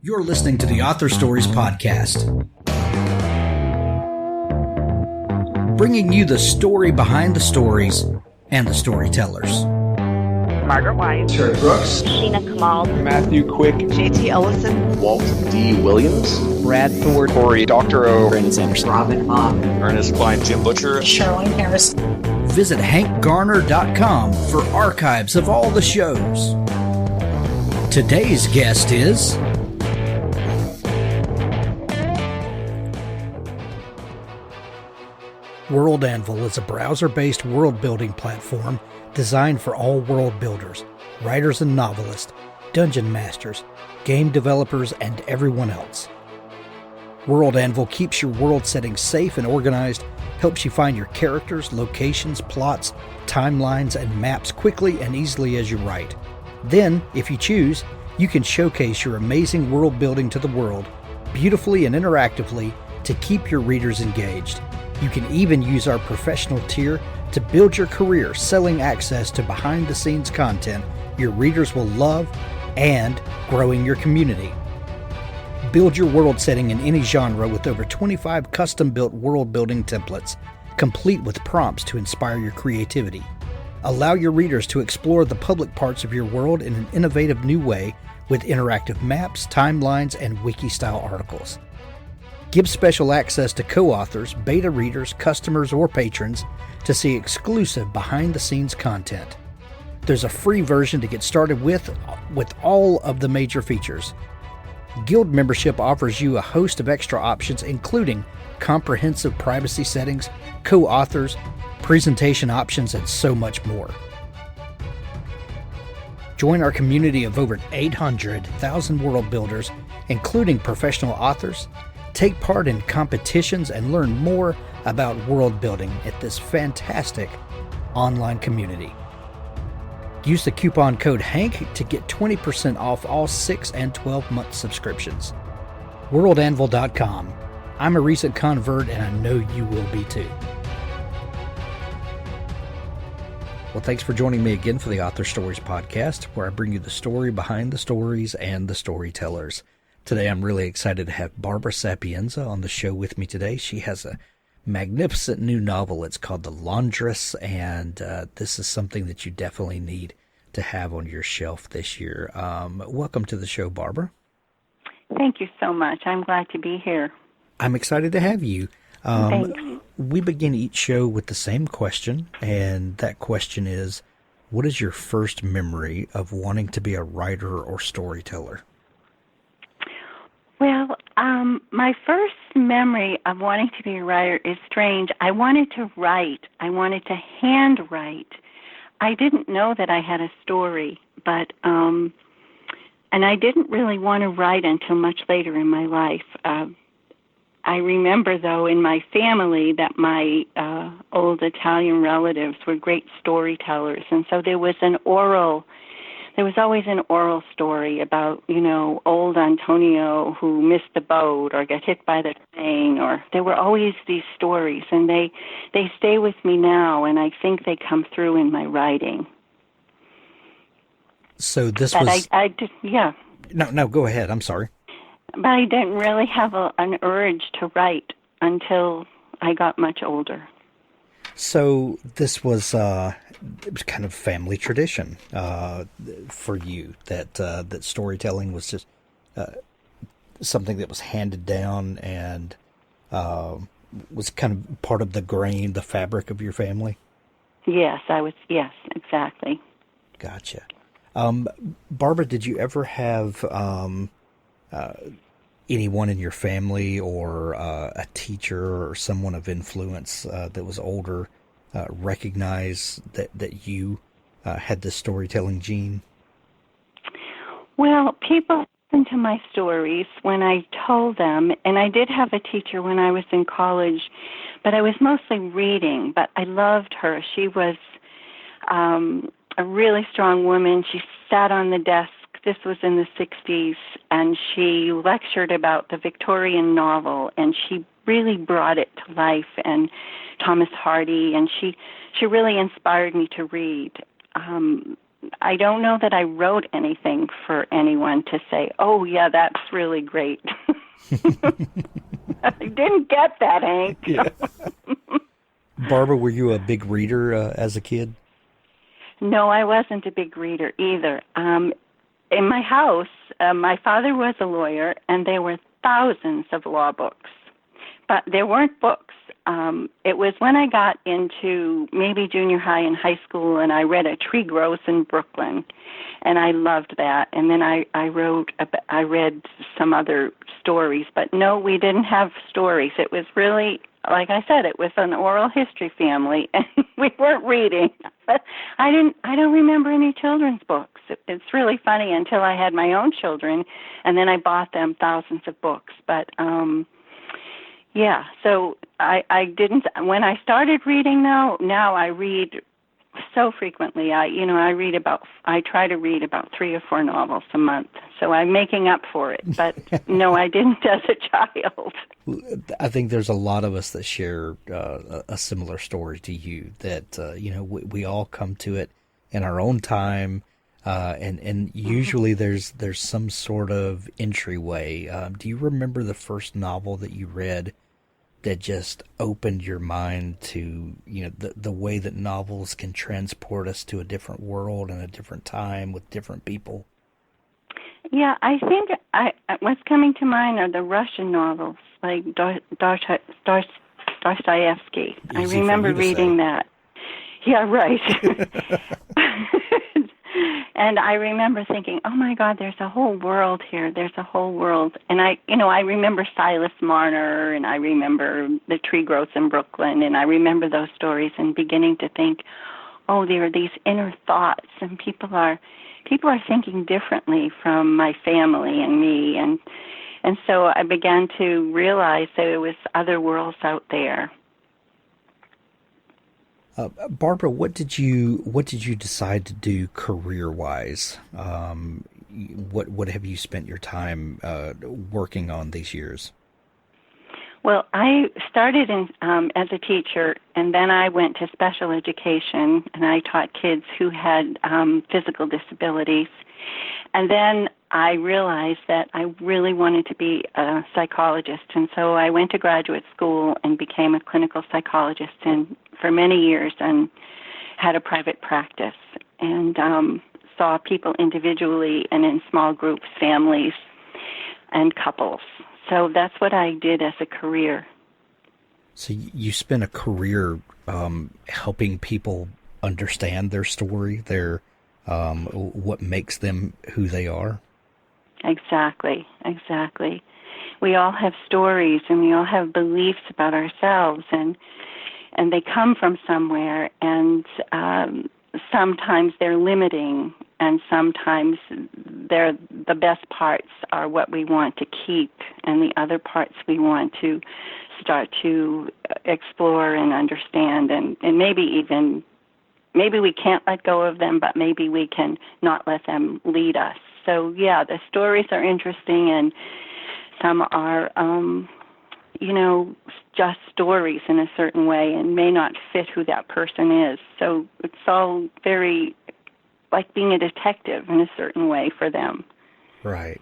You're listening to the Author Stories Podcast, bringing you the story behind the stories and the storytellers. Margaret White, Terry Brooks, Sheena Kamal, Matthew Quick, J.T. Ellison, Walt D. Williams, Brad Thor, Corey, Dr. O, Brandon Sanderson, Robin Mom, Ernest Klein, Jim Butcher, Sherwin Harris. Visit hankgarner.com for archives of all the shows. Today's guest is World Anvil is a browser-based world-building platform designed for all world builders, writers and novelists, dungeon masters, game developers, and everyone else. World Anvil keeps your world setting safe and organized, helps you find your characters, locations, plots, timelines, and maps quickly and easily as you write. Then, if you choose, you can showcase your amazing world building to the world, beautifully and interactively, to keep your readers engaged. You can even use our professional tier to build your career selling access to behind-the-scenes content your readers will love and growing your community. Build your world setting in any genre with over 25 custom-built world-building templates, complete with prompts to inspire your creativity. Allow your readers to explore the public parts of your world in an innovative new way with interactive maps, timelines, and wiki-style articles. Give special access to co-authors, beta readers, customers, or patrons to see exclusive behind-the-scenes content. There's a free version to get started with all of the major features. Guild membership offers you a host of extra options, including comprehensive privacy settings, co-authors, presentation options, and so much more. Join our community of over 800,000 world builders, including professional authors. Take part in competitions and learn more about world building at this fantastic online community. Use the coupon code HANK to get 20% off all 6 and 12-month subscriptions. WorldAnvil.com. I'm a recent convert and I know you will be too. Well, thanks for joining me again for the Author Stories Podcast, where I bring you the story behind the stories and the storytellers. Today, I'm really excited to have Barbara Sapienza on the show with me today. She has a magnificent new novel. It's called The Laundress, and this is something that you definitely need to have on your shelf this year. Welcome to the show, Barbara. Thank you so much. I'm glad to be here. I'm excited to have you. Thanks. We begin each show with the same question, and that question is, what is your first memory of wanting to be a writer or storyteller? Well, my first memory of wanting to be a writer is strange. I wanted to write. I wanted to handwrite. I didn't know that I had a story, but and I didn't really want to write until much later in my life. I remember, though, in my family that my old Italian relatives were great storytellers, and so there was always an oral story about, old Antonio who missed the boat or got hit by the train, or there were always these stories, and they stay with me now, and I think they come through in my writing. So this but was... yeah. No, go ahead. I'm sorry. But I didn't really have an urge to write until I got much older. So this was it was kind of family tradition for you that storytelling was just something that was handed down and was kind of part of the fabric of your family. Yes, Yes, exactly. Gotcha. Barbara, did you ever have anyone in your family or a teacher or someone of influence that was older recognize that you had this storytelling gene? Well, people listened to my stories when I told them, and I did have a teacher when I was in college, but I was mostly reading, but I loved her. She was a really strong woman. She sat on the desk. This was in the 60s, and she lectured about the Victorian novel, and she really brought it to life, and Thomas Hardy, and she really inspired me to read. I don't know that I wrote anything for anyone to say, oh, yeah, that's really great. I didn't get that, Hank. Yeah. Barbara, were you a big reader as a kid? No, I wasn't a big reader either. In my house, my father was a lawyer, and there were thousands of law books. But there weren't books. It was when I got into maybe junior high and high school, and I read A Tree Grows in Brooklyn, and I loved that. And then I read some other stories, but no, we didn't have stories. It was really, like I said, it was an oral history family, and we weren't reading. But I don't remember any children's books. It's really funny until I had my own children, and then I bought them thousands of books. But yeah, so I didn't. When I started reading, now I read so frequently. I try to read about 3 or 4 novels a month. So I'm making up for it. But no, I didn't as a child. I think there's a lot of us that share a similar story to you. That we all come to it in our own time, and usually there's some sort of entryway. Do you remember the first novel that you read that just opened your mind to, the way that novels can transport us to a different world and a different time with different people? Yeah, I think what's coming to mind are the Russian novels, like Dostoevsky. I remember reading that. Yeah, right. And I remember thinking, oh my God, there's a whole world here. There's a whole world. And I remember Silas Marner, and I remember The Tree Grows in Brooklyn, and I remember those stories and beginning to think, oh, there are these inner thoughts, and people are thinking differently from my family and me. And so I began to realize that there was other worlds out there. Barbara, what did you decide to do career-wise? What have you spent your time working on these years? Well, I started as a teacher, and then I went to special education, and I taught kids who had physical disabilities. And then I realized that I really wanted to be a psychologist, and so I went to graduate school and became a clinical psychologist for many years, and had a private practice, and saw people individually and in small groups, families, and couples. So that's what I did as a career. So you spent a career helping people understand their story, their what makes them who they are? Exactly. We all have stories, and we all have beliefs about ourselves, and they come from somewhere, and sometimes they're limiting, and sometimes the best parts are what we want to keep, and the other parts we want to start to explore and understand, and maybe we can't let go of them, but maybe we can not let them lead us. So yeah, the stories are interesting, and some are just stories in a certain way and may not fit who that person is. So it's all very like being a detective in a certain way for them. Right.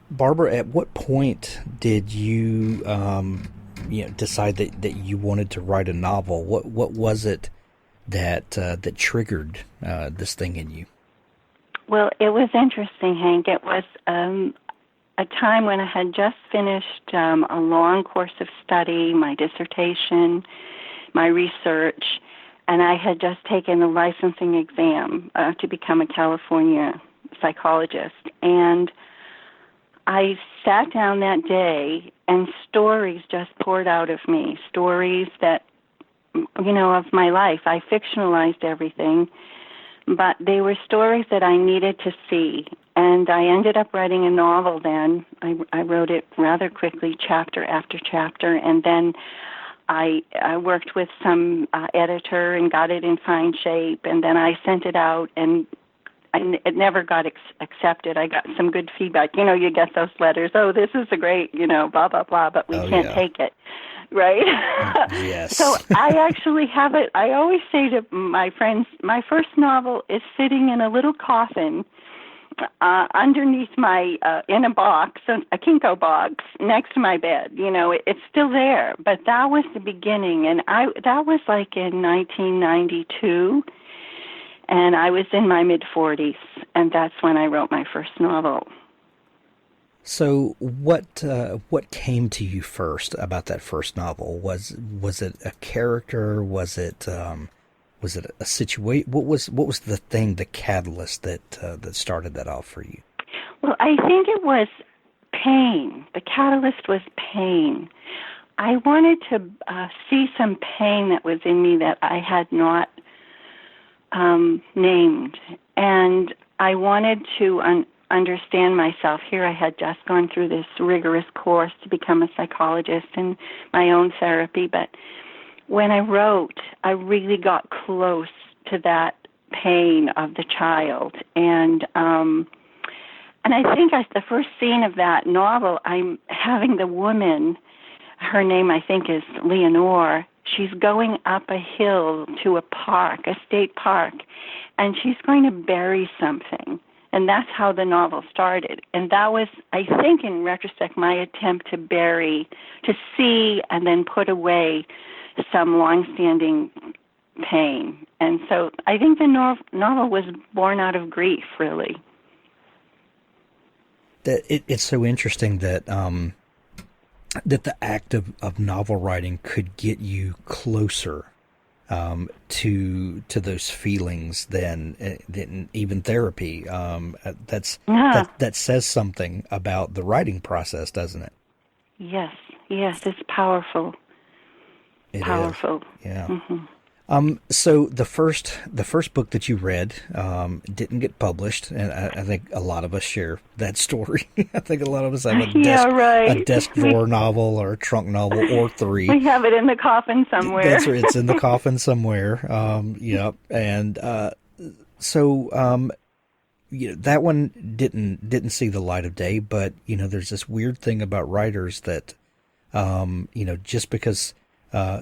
Barbara, at what point did you decide that you wanted to write a novel? What was it that triggered this thing in you? Well, it was interesting, Hank. It was a time when I had just finished a long course of study, my dissertation, my research, and I had just taken the licensing exam to become a California psychologist. And I sat down that day, and stories just poured out of me, stories that, of my life. I fictionalized everything, but they were stories that I needed to see. And I ended up writing a novel then. I wrote it rather quickly, chapter after chapter, and then I worked with some editor and got it in fine shape, and then I sent it out, and it never got accepted. I got some good feedback. You get those letters, oh, this is a great, blah, blah, blah, but we can't take it. right? Yes. So I actually have it. I always say to my friends, my first novel is sitting in a little coffin underneath my, in a box, a Kinko box, next to my bed. You know, it's still there. But that was the beginning, and that was like in 1992, and I was in my mid-40s, and that's when I wrote my first novel. So what came to you first about that first novel? Was it a character? Was it a situation? What was the thing, the catalyst that started that off for you? Well, I think it was pain. The catalyst was pain. I wanted to see some pain that was in me that I had not named, and I wanted to understand myself. Here I had just gone through this rigorous course to become a psychologist and my own therapy, but when I wrote, I really got close to that pain of the child, and I think the first scene of that novel, I'm having the woman, her name I think is Leonore. She's going up a hill to a park, a state park, and she's going to bury something. And that's how the novel started. And that was, I think, in retrospect, my attempt to see and then put away some long-standing pain. And so I think the novel was born out of grief, really. It's so interesting that that the act of novel writing could get you closer to those feelings than even therapy. That says something about the writing process, doesn't it? Yes, it's powerful. It powerful. Is. Yeah. Mm-hmm. So the first book that you read didn't get published, and I think a lot of us share that story. I think a lot of us have a desk drawer novel or a trunk novel or three. We have it in the coffin somewhere. That's right. It's in the coffin somewhere. Yep. And so that one didn't see the light of day. But there's this weird thing about writers that just because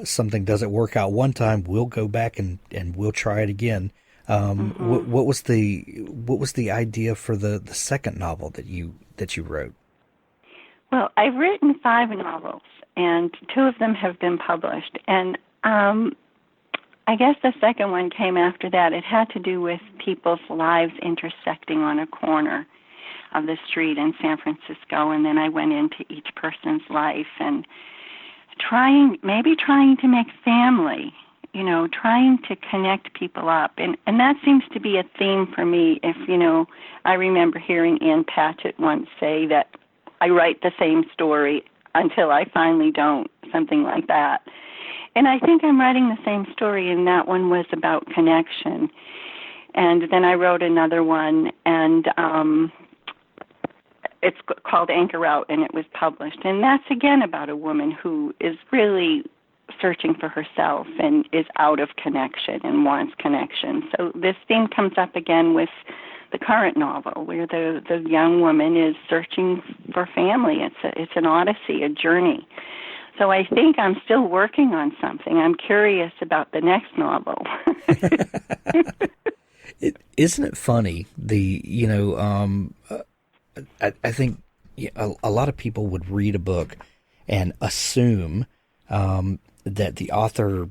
something doesn't work out one time, we'll go back and we'll try it again. What was the idea for the second novel that you wrote? Well, I've written 5 novels, and 2 of them have been published. And I guess the second one came after that. It had to do with people's lives intersecting on a corner of the street in San Francisco, and then I went into each person's life and trying to make family, trying to connect people up. And that seems to be a theme for me. I remember hearing Ann Patchett once say that I write the same story until I finally don't, something like that. And I think I'm writing the same story, and that one was about connection. And then I wrote another one, and it's called Anchor Out, and it was published. And that's, again, about a woman who is really searching for herself and is out of connection and wants connection. So this theme comes up again with the current novel, where the young woman is searching for family. It's an odyssey, a journey. So I think I'm still working on something. I'm curious about the next novel. Isn't it funny? I think a lot of people would read a book and assume that the author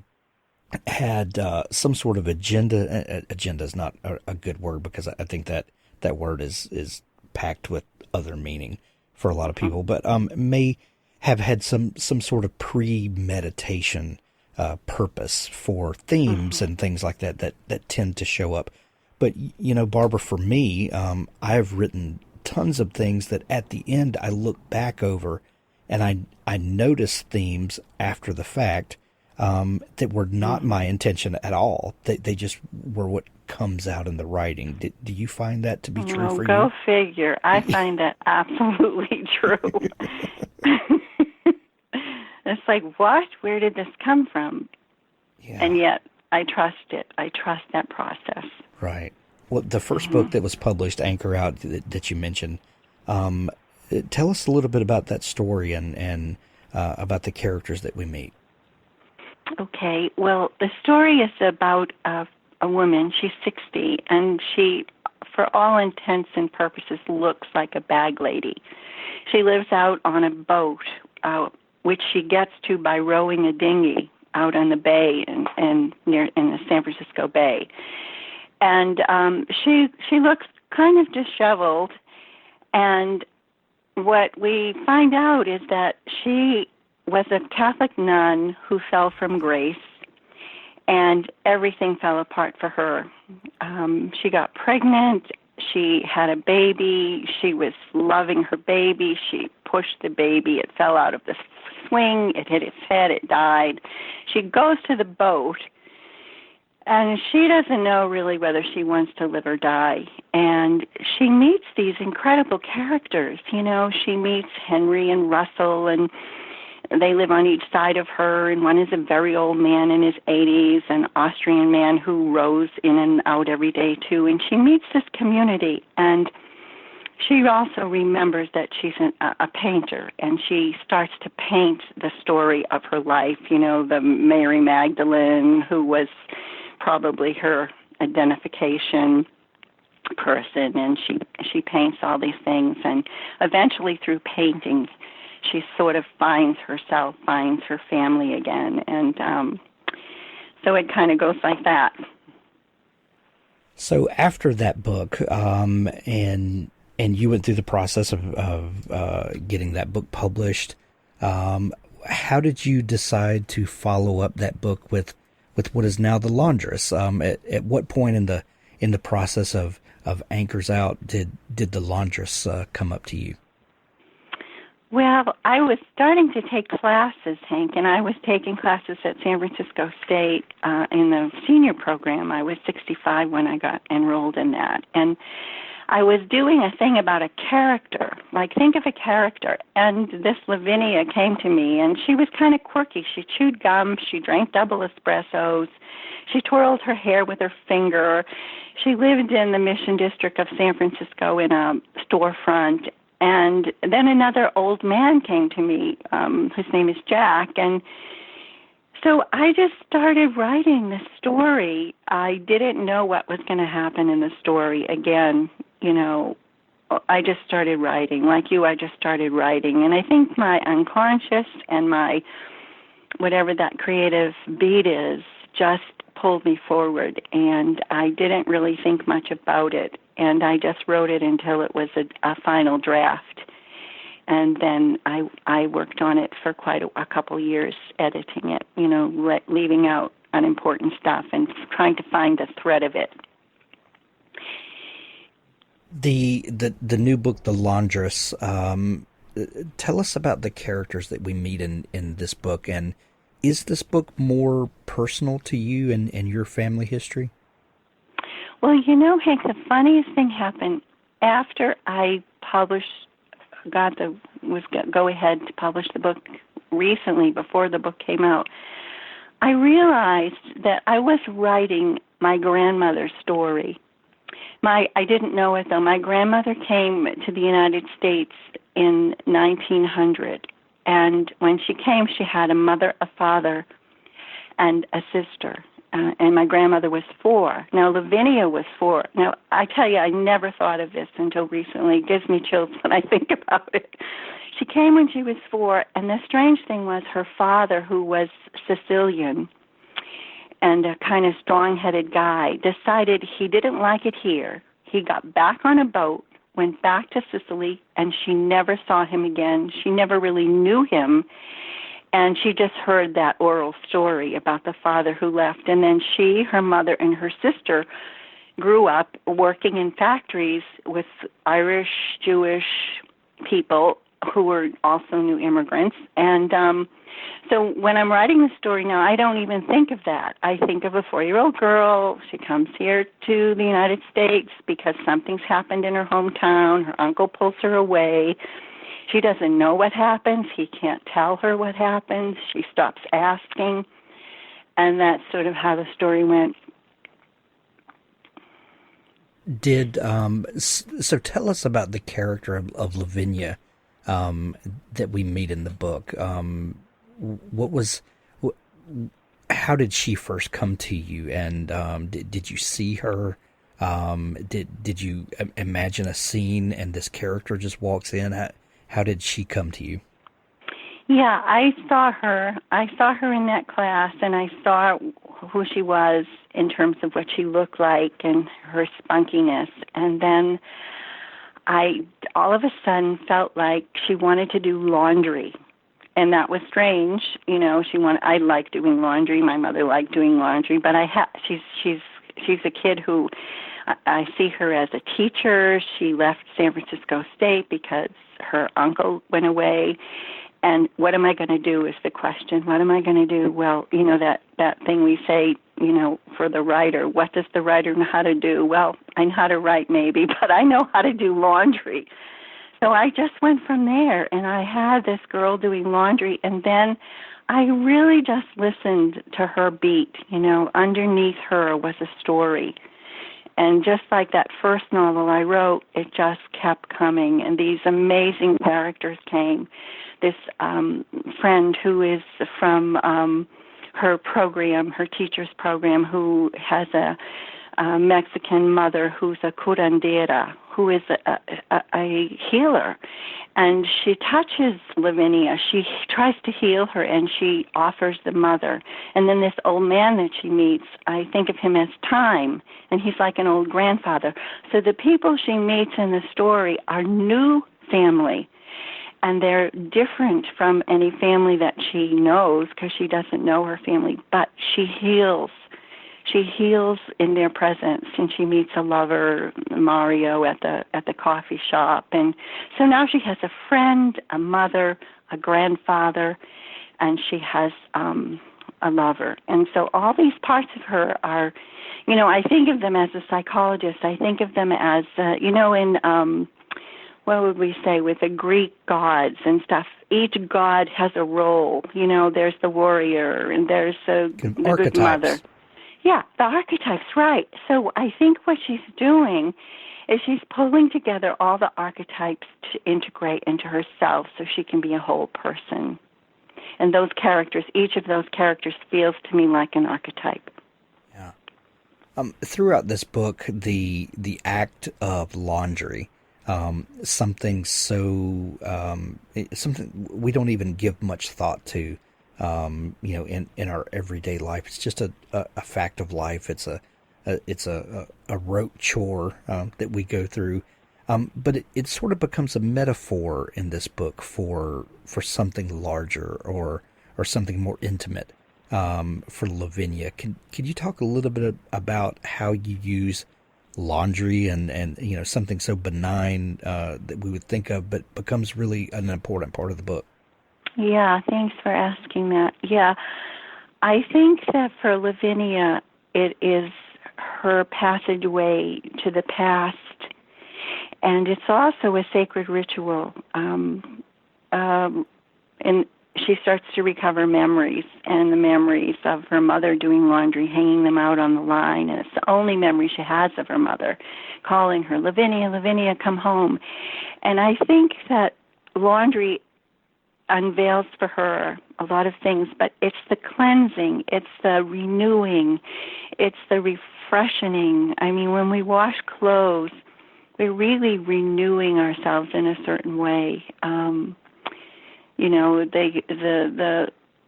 had some sort of agenda. Agenda is not a good word, because I think that word is packed with other meaning for a lot of people, but may have had some sort of premeditation purpose for themes and things like that tend to show up. But Barbara, for me, I've written tons of things that at the end I look back over and I notice themes after the fact that were not my intention at all. They just were what comes out in the writing. Do you find that to be true for you? Go figure. I find that absolutely true. It's like, what? Where did this come from? Yeah. And yet I trust it. I trust that process. Right. Well, the first book that was published, Anchor Out, that you mentioned, tell us a little bit about that story and about the characters that we meet. Okay, well, the story is about a woman. She's 60, and she, for all intents and purposes, looks like a bag lady. She lives out on a boat, which she gets to by rowing a dinghy out on the bay in the San Francisco Bay. And she looks kind of disheveled, and what we find out is that she was a Catholic nun who fell from grace, and everything fell apart for her. She got pregnant, she had a baby, she was loving her baby, she pushed the baby, it fell out of the swing, it hit its head, it died. She goes to the boat, and she doesn't know really whether she wants to live or die. And she meets these incredible characters. You know, she meets Henry and Russell, and they live on each side of her, and one is a very old man in his 80s, an Austrian man who rows in and out every day, too. And she meets this community, and she also remembers that she's a painter, and she starts to paint the story of her life, you know, the Mary Magdalene, who was probably her identification person, and she paints all these things, and eventually through painting she sort of finds herself, finds her family again, and so it kind of goes like that. So after that book, and you went through the process of getting that book published, how did you decide to follow up that book with what is now the Laundress? At what point in the process of Anchors Out did the Laundress come up to you? Well, I was starting to take classes, Hank, and I was taking classes at San Francisco State in the senior program. I was 65 when I got enrolled in that. And I was doing a thing about a character, like think of a character. And this Lavinia came to me, and she was kind of quirky. She chewed gum. She drank double espressos. She twirled her hair with her finger. She lived in the Mission District of San Francisco in a storefront. And then another old man came to me, his name is Jack, and so I just started writing the story. I didn't know what was going to happen in the story. Again, you know, I just started writing. Like you, I just started writing. And I think my unconscious and my whatever that creative beat is just pulled me forward, and I didn't really think much about it. And I just wrote it until it was a final draft. And then I worked on it for quite a couple years, editing it, you know, leaving out unimportant stuff and trying to find the thread of it. The new book, The Laundress, tell us about the characters that we meet in this book. And is this book more personal to you and your family history? Well, you know, Hank, the funniest thing happened after I got the go ahead to publish the book recently, before the book came out. I realized that I was writing my grandmother's story. I didn't know it though. My grandmother came to the United States in 1900, and when she came, she had a mother, a father, and a sister. And my grandmother was 4. Now, Lavinia was 4. Now, I tell you, I never thought of this until recently. It gives me chills when I think about it. She came when she was 4, and the strange thing was her father, who was Sicilian and a kind of strong-headed guy, decided he didn't like it here. He got back on a boat, went back to Sicily, and she never saw him again. She never really knew him. And she just heard that oral story about the father who left. And then she, her mother, and her sister grew up working in factories with Irish, Jewish people who were also new immigrants. And so when I'm writing the story now, I don't even think of that. I think of a 4-year-old girl. She comes here to the United States because something's happened in her hometown. Her uncle pulls her away. She doesn't know what happens. He can't tell her what happens. She stops asking. And that's sort of how the story went. So tell us about the character of Lavinia. that we meet in the book. What was, wh- how did she first come to you, and did you see her? Did you imagine a scene and this character just walks in? How did she come to you? Yeah, I saw her. I saw her in that class, and I saw who she was in terms of what she looked like and her spunkiness. And then I all of a sudden felt like she wanted to do laundry. And that was strange. I like doing laundry. My mother liked doing laundry, but she's a kid who I see her as a teacher. She left San Francisco State because her uncle went away. And what am I going to do is the question. What am I going to do? Well, that thing we say, for the writer, what does the writer know how to do? Well, I know how to write maybe, but I know how to do laundry. So I just went from there, and I had this girl doing laundry, and then I really just listened to her beat. Underneath her was a story. And just like that first novel I wrote, it just kept coming, and these amazing characters came. This friend who is from her program, her teacher's program, who has a Mexican mother who's a curandera, who is a healer. And she touches Lavinia. She tries to heal her, and she offers the mother. And then this old man that she meets, I think of him as Time, and he's like an old grandfather. So the people she meets in the story are new family, and they're different from any family that she knows because she doesn't know her family, but she heals. She heals in their presence, and she meets a lover, Mario, at the coffee shop. And so now she has a friend, a mother, a grandfather, and she has a lover. And so all these parts of her are, I think of them as a psychologist. I think of them as, in what would we say, with the Greek gods and stuff, each god has a role. There's the warrior, and there's the good mother. Yeah, the archetypes, right. So I think what she's doing is she's pulling together all the archetypes to integrate into herself so she can be a whole person. And those characters, each of those characters feels to me like an archetype. Yeah. Throughout this book, the act of laundry, something we don't even give much thought to, in our everyday life. It's just a fact of life. It's a rote chore that we go through. But it sort of becomes a metaphor in this book for something larger or something more intimate for Lavinia. Can you talk a little bit about how you use laundry and something so benign that we would think of, but becomes really an important part of the book? Yeah, thanks for asking that. Yeah, I think that for Lavinia, it is her passageway to the past, and it's also a sacred ritual. And she starts to recover memories, and the memories of her mother doing laundry, hanging them out on the line, and it's the only memory she has of her mother, calling her, Lavinia, Lavinia, come home. And I think that laundry unveils for her a lot of things, but it's the cleansing, it's the renewing, it's the refreshing. I mean, when we wash clothes, we're really renewing ourselves in a certain way.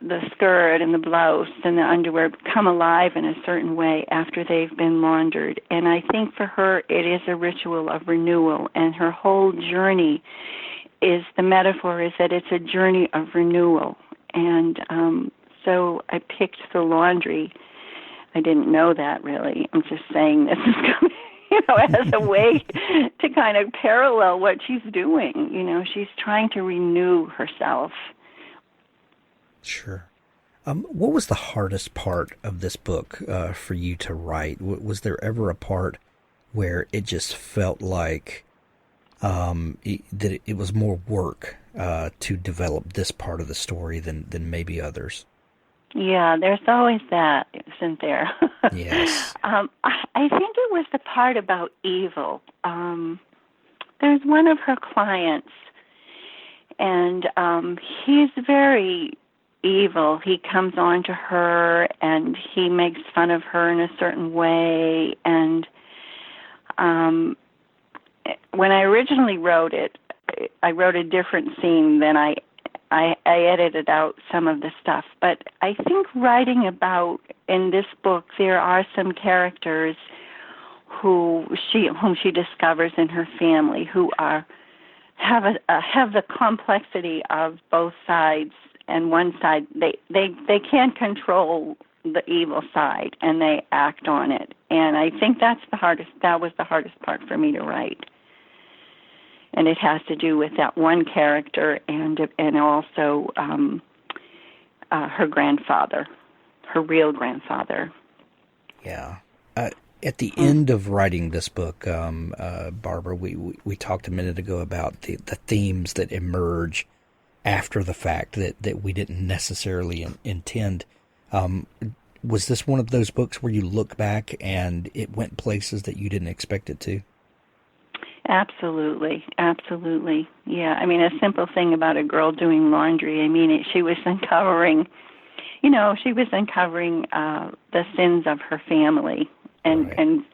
The skirt and the blouse and the underwear come alive in a certain way after they've been laundered. And I think for her, it is a ritual of renewal, and her whole journey the metaphor is that it's a journey of renewal. And so I picked the laundry. I didn't know that, really. I'm just saying this is coming, as a way to kind of parallel what she's doing. She's trying to renew herself. Sure. What was the hardest part of this book for you to write? Was there ever a part where it just felt like that it was more work to develop this part of the story than maybe others? Yeah, there's always that, isn't there? Yes. I think it was the part about evil. There's one of her clients, And he's very evil. He comes on to her, and he makes fun of her in a certain way. And when I originally wrote it, I wrote a different scene than I edited out some of the stuff. But I think writing about, in this book, there are some characters whom she discovers in her family who have the complexity of both sides, and one side they can't control the evil side, and they act on it. And I think that was the hardest part for me to write. And it has to do with that one character and also her grandfather, her real grandfather. Yeah. At the end of writing this book, Barbara, we talked a minute ago about the themes that emerge after the fact that we didn't necessarily intend. Was this one of those books where you look back and it went places that you didn't expect it to? Absolutely. Yeah, I mean, a simple thing about a girl doing laundry, I mean, she was uncovering the sins of her family and, right. and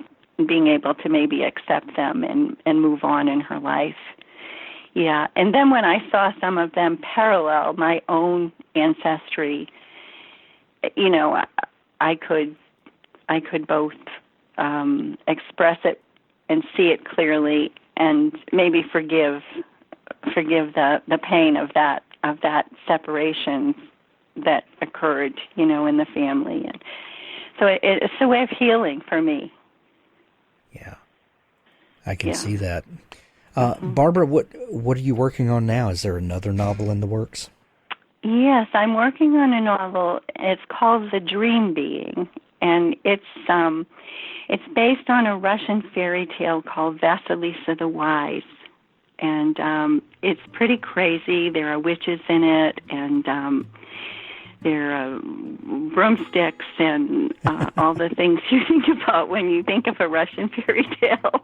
being able to maybe accept them and move on in her life. Yeah, and then when I saw some of them parallel my own ancestry, I could both express it and see it clearly, and maybe forgive the pain of that separation that occurred, in the family, and so it's a way of healing for me. Yeah, I can see that. Barbara, what are you working on now? Is there another novel in the works? Yes, I'm working on a novel. It's called The Dream Being, and it's based on a Russian fairy tale called Vasilisa the Wise. And it's pretty crazy. There are witches in it, and there are broomsticks and all the things you think about when you think of a Russian fairy tale.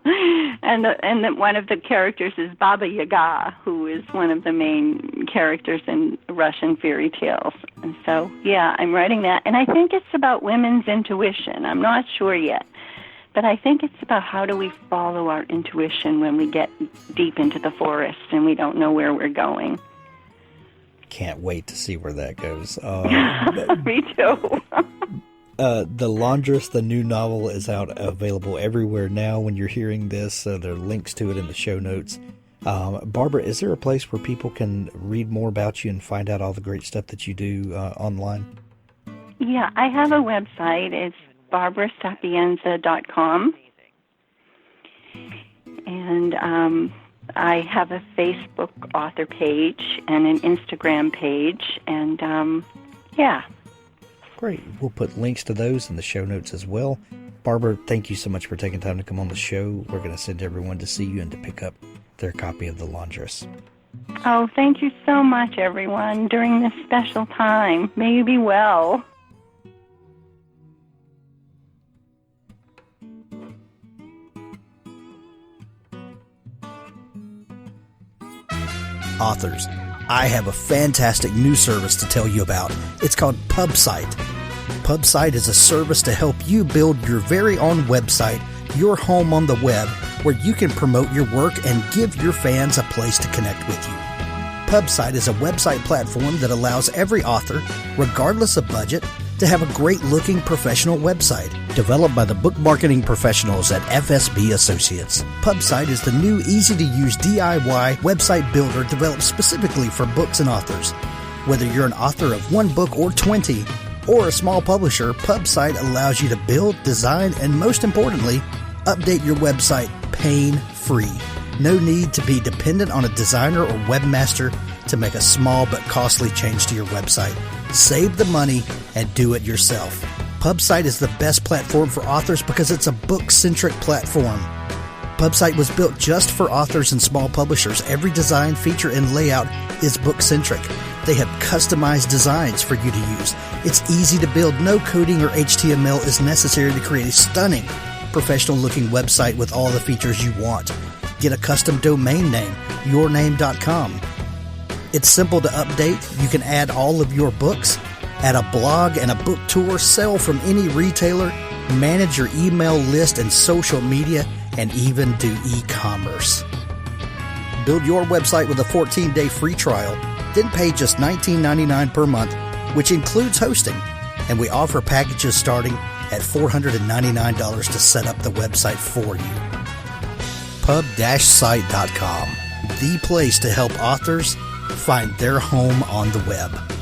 And one of the characters is Baba Yaga, who is one of the main characters in Russian fairy tales. And so, yeah, I'm writing that. And I think it's about women's intuition. I'm not sure yet. But I think it's about how do we follow our intuition when we get deep into the forest and we don't know where we're going. Can't wait to see where that goes. Me too. The Laundress, the new novel, is available everywhere now when you're hearing this. So there are links to it in the show notes. Barbara, is there a place where people can read more about you and find out all the great stuff that you do online? Yeah, I have a website. It's barbarasapienza.com. And I have a Facebook author page and an Instagram page. And, yeah. Great. We'll put links to those in the show notes as well. Barbara, thank you so much for taking time to come on the show. We're going to send everyone to see you and to pick up their copy of The Laundress. Oh, thank you so much, everyone, during this special time. May you be well. Authors, I have a fantastic new service to tell you about. It's called PubSite. PubSite is a service to help you build your very own website, your home on the web, where you can promote your work and give your fans a place to connect with you. PubSite is a website platform that allows every author, regardless of budget, to have a great-looking professional website developed by the book marketing professionals at FSB Associates. PubSite is the new easy-to-use DIY website builder developed specifically for books and authors. Whether you're an author of one book or 20, or a small publisher, PubSite allows you to build, design, and most importantly, update your website pain-free. No need to be dependent on a designer or webmaster to make a small but costly change to your website. Save the money and do it yourself. PubSite is the best platform for authors because it's a book-centric platform. PubSite was built just for authors and small publishers. Every design, feature, and layout is book-centric. They have customized designs for you to use. It's easy to build. No coding or HTML is necessary to create a stunning, professional-looking website with all the features you want. Get a custom domain name, yourname.com. It's simple to update. You can add all of your books, add a blog and a book tour, sell from any retailer, manage your email list and social media, and even do e-commerce. Build your website with a 14-day free trial, then pay just $19.99 per month, which includes hosting. And we offer packages starting at $499 to set up the website for you. pub-site.com, the place to help authors find their home on the web.